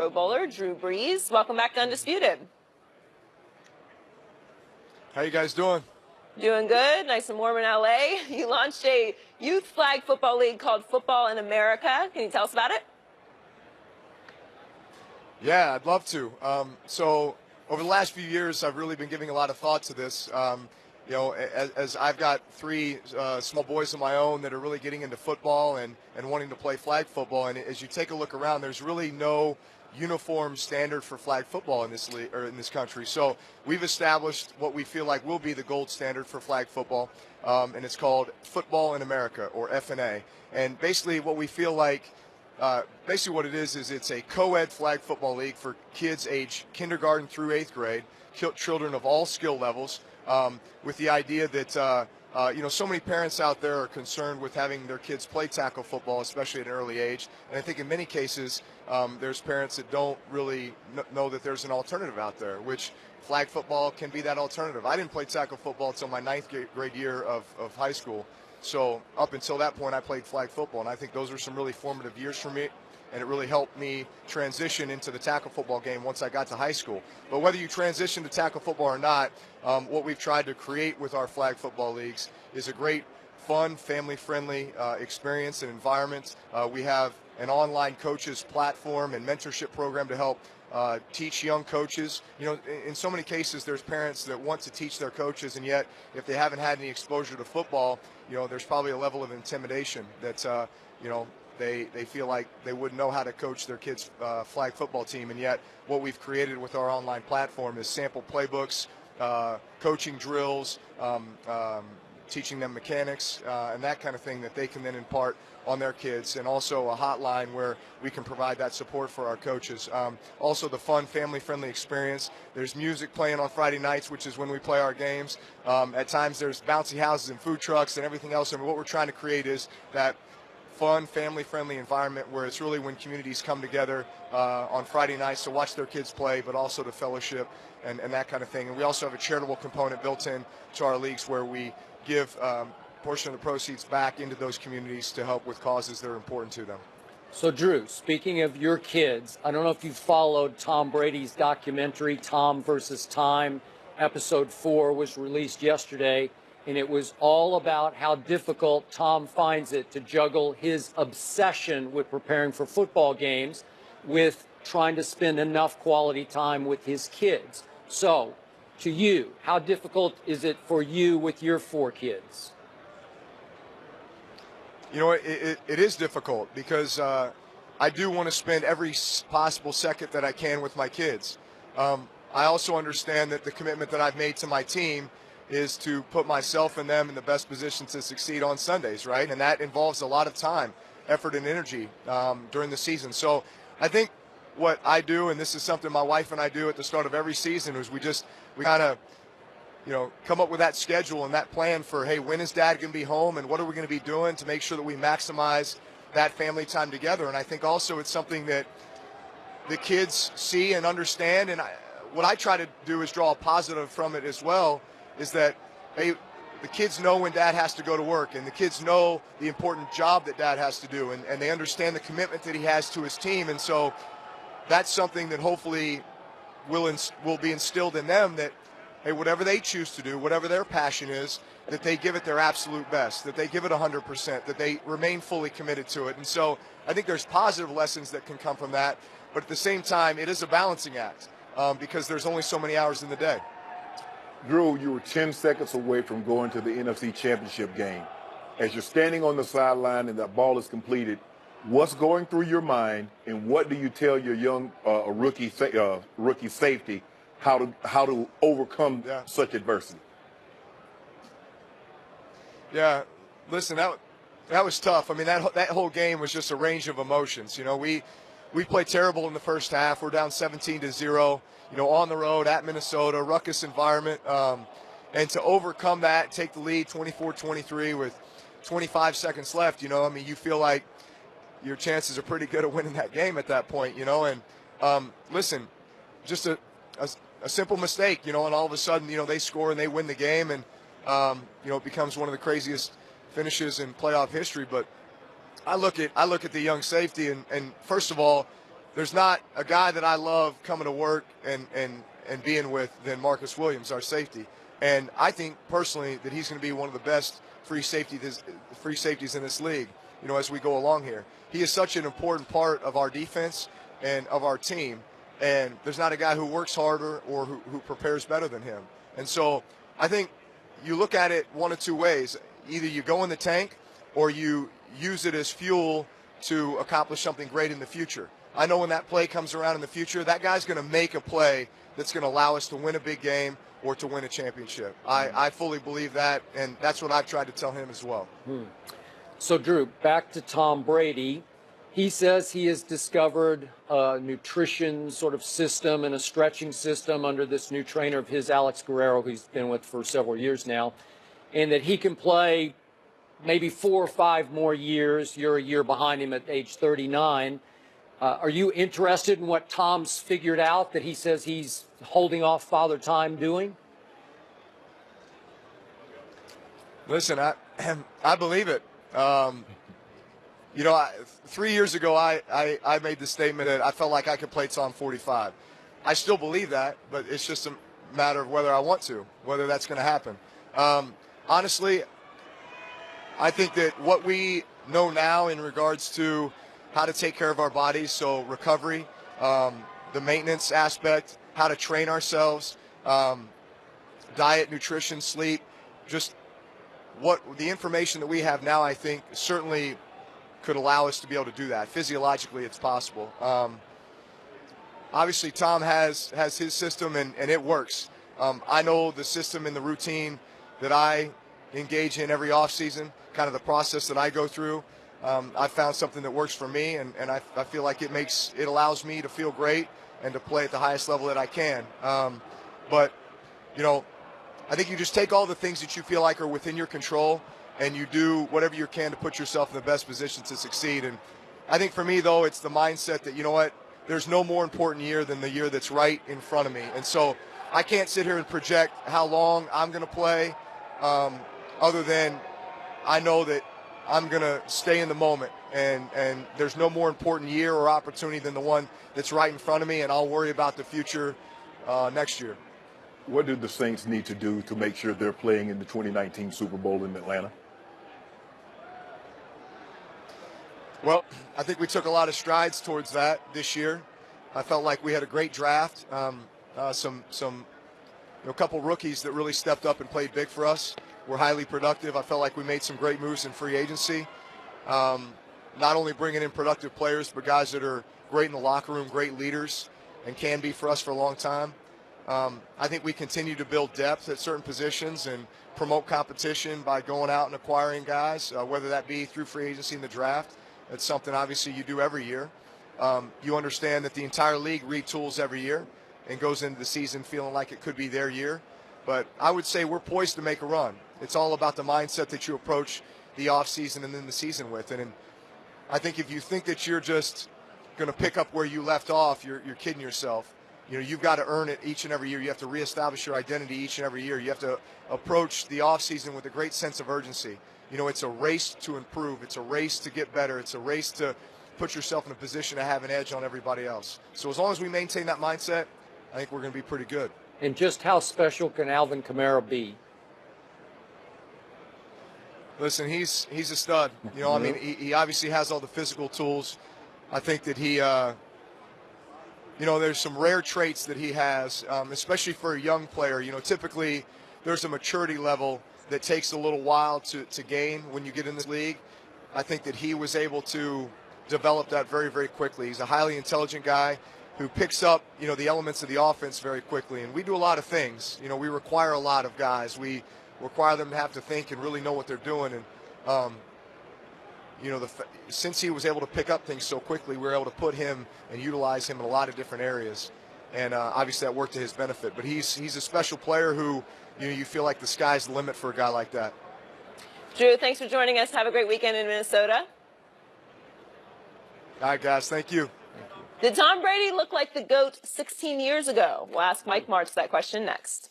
Pro Bowler Drew Brees. Welcome back to Undisputed. How you guys doing? Doing good, nice and warm in LA. You launched a youth flag football league called Football in America. Can you tell us about it? Yeah, I'd love to. So over the last few years, I've really been giving a lot of thought to this. As I've got three small boys of my own that are really getting into football and wanting to play flag football. And as you take a look around, there's really no uniform standard for flag football in this league or in this country. So we've established what we feel like will be the gold standard for flag football, and it's called Football in America, or FNA. And basically, what we feel like. Basically what it is it's a co-ed flag football league for kids age kindergarten through 8th grade, children of all skill levels, with the idea that, so many parents out there are concerned with having their kids play tackle football, especially at an early age. And I think in many cases, there's parents that don't really know that there's an alternative out there, which flag football can be that alternative. I didn't play tackle football until my 9th grade year of high school. So up until that point, I played flag football, and I think those were some really formative years for me, and it really helped me transition into the tackle football game once I got to high school. But whether you transition to tackle football or not, what we've tried to create with our flag football leagues is a great, fun, family-friendly experience and environment. We have an online coaches platform and mentorship program to help teach young coaches. In so many cases, there's parents that want to teach their coaches, and yet if they haven't had any exposure to football, there's probably a level of intimidation that, they feel like they wouldn't know how to coach their kids' flag football team. And yet what we've created with our online platform is sample playbooks, coaching drills, teaching them mechanics, and that kind of thing that they can then impart on their kids, and also a hotline where we can provide that support for our coaches. Also the fun, family-friendly experience. There's music playing on Friday nights, which is when we play our games. At times there's bouncy houses and food trucks and everything else, and what we're trying to create is that fun, family-friendly environment where it's really when communities come together on Friday nights to watch their kids play, but also to fellowship and that kind of thing. And we also have a charitable component built in to our leagues where we give portion of the proceeds back into those communities to help with causes that are important to them. So, Drew, speaking of your kids, I don't know if you followed Tom Brady's documentary, Tom versus Time. Episode 4 was released yesterday, and it was all about how difficult Tom finds it to juggle his obsession with preparing for football games with trying to spend enough quality time with his kids. So, to you, how difficult is it for you with your 4 kids? It is difficult because I do want to spend every possible second that I can with my kids. I also understand that the commitment that I've made to my team is to put myself and them in the best position to succeed on Sundays, right? And that involves a lot of time, effort, and energy during the season. So I think what I do, and this is something my wife and I do at the start of every season, is we kind of come up with that schedule and that plan for, hey, when is Dad going to be home and what are we going to be doing to make sure that we maximize that family time together. And I think also it's something that the kids see and understand. And what I try to do is draw a positive from it as well, is that, hey, the kids know when Dad has to go to work, and the kids know the important job that Dad has to do, and they understand the commitment that he has to his team. And so that's something that hopefully will be instilled in them, that, hey, whatever they choose to do, whatever their passion is, that they give it their absolute best, that they give it 100%, that they remain fully committed to it. And so I think there's positive lessons that can come from that. But at the same time, it is a balancing act because there's only so many hours in the day. Drew, you were 10 seconds away from going to the NFC Championship game. As you're standing on the sideline and that ball is completed, what's going through your mind, and what do you tell your young rookie safety how to overcome such adversity? Yeah, listen, that was tough. I mean, that whole game was just a range of emotions. You know, we played terrible in the first half. We're down 17-0. You know, on the road at Minnesota, ruckus environment, and to overcome that, take the lead 24-23 with 25 seconds left. You know, I mean, you feel like your chances are pretty good of winning that game at that point. You know, and listen, just a simple mistake. You know, and all of a sudden, you know, they score and they win the game, and you know, it becomes one of the craziest finishes in playoff history. But I look at the young safety, and first of all, there's not a guy that I love coming to work and being with than Marcus Williams, our safety. And I think personally that he's going to be one of the best free safeties in this league, as we go along here. He is such an important part of our defense and of our team. And there's not a guy who works harder or who prepares better than him. And so I think you look at it one of two ways. Either you go in the tank or you use it as fuel to accomplish something great in the future. I know when that play comes around in the future, that guy's going to make a play that's going to allow us to win a big game or to win a championship. I fully believe that, and that's what I've tried to tell him as well. So, Drew, back to Tom Brady. He says he has discovered a nutrition sort of system and a stretching system under this new trainer of his, Alex Guerrero, who he's been with for several years now, and that he can play maybe 4 or 5 more years. You're a year behind him at age 39. Are you interested in what Tom's figured out that he says he's holding off Father Time doing? Listen, I believe it. 3 years ago, I made the statement that I felt like I could play till I'm 45. I still believe that, but it's just a matter of whether I want to, whether that's going to happen. Honestly, I think that what we know now in regards to how to take care of our bodies, so recovery, the maintenance aspect, how to train ourselves, diet, nutrition, sleep, just what the information that we have now, I think, certainly could allow us to be able to do that. Physiologically, it's possible. Obviously, Tom has his system, and it works. I know the system and the routine that I engage in every offseason, kind of the process that I go through. I found something that works for me, and I feel like it allows me to feel great and to play at the highest level that I can. But I think you just take all the things that you feel like are within your control, and you do whatever you can to put yourself in the best position to succeed. And I think for me, though, it's the mindset that, there's no more important year than the year that's right in front of me. And so I can't sit here and project how long I'm going to play, other than I know that I'm going to stay in the moment. And there's no more important year or opportunity than the one that's right in front of me, and I'll worry about the future next year. What do the Saints need to do to make sure they're playing in the 2019 Super Bowl in Atlanta? Well, I think we took a lot of strides towards that this year. I felt like we had a great draft, a couple rookies that really stepped up and played big for us. Were highly productive. I felt like we made some great moves in free agency. Not only bringing in productive players, but guys that are great in the locker room, great leaders, and can be for us for a long time. I think we continue to build depth at certain positions and promote competition by going out and acquiring guys, whether that be through free agency in the draft. It's something obviously you do every year. You understand that the entire league retools every year and goes into the season feeling like it could be their year. But I would say we're poised to make a run. It's all about the mindset that you approach the offseason and then the season with. And I think if you think that you're just going to pick up where you left off, you're kidding yourself. You've got to earn it each and every year. You have to reestablish your identity each and every year. You have to approach the offseason with a great sense of urgency. It's a race to improve. It's a race to get better. It's a race to put yourself in a position to have an edge on everybody else. So as long as we maintain that mindset, I think we're going to be pretty good. And just how special can Alvin Kamara be? Listen, he's a stud. I mean, he obviously has all the physical tools. I think that he, there's some rare traits that he has, especially for a young player. Typically there's a maturity level that takes a little while to gain when you get in this league. I think that he was able to develop that very, very quickly. He's a highly intelligent guy who picks up, the elements of the offense very quickly. And we do a lot of things. We require a lot of guys. We require them to have to think and really know what they're doing. And, since he was able to pick up things so quickly, we were able to put him and utilize him in a lot of different areas. And obviously that worked to his benefit. But he's a special player who, you feel like the sky's the limit for a guy like that. Drew, thanks for joining us. Have a great weekend in Minnesota. All right, guys. Thank you. Did Tom Brady look like the GOAT 16 years ago? We'll ask Mike Martz that question next.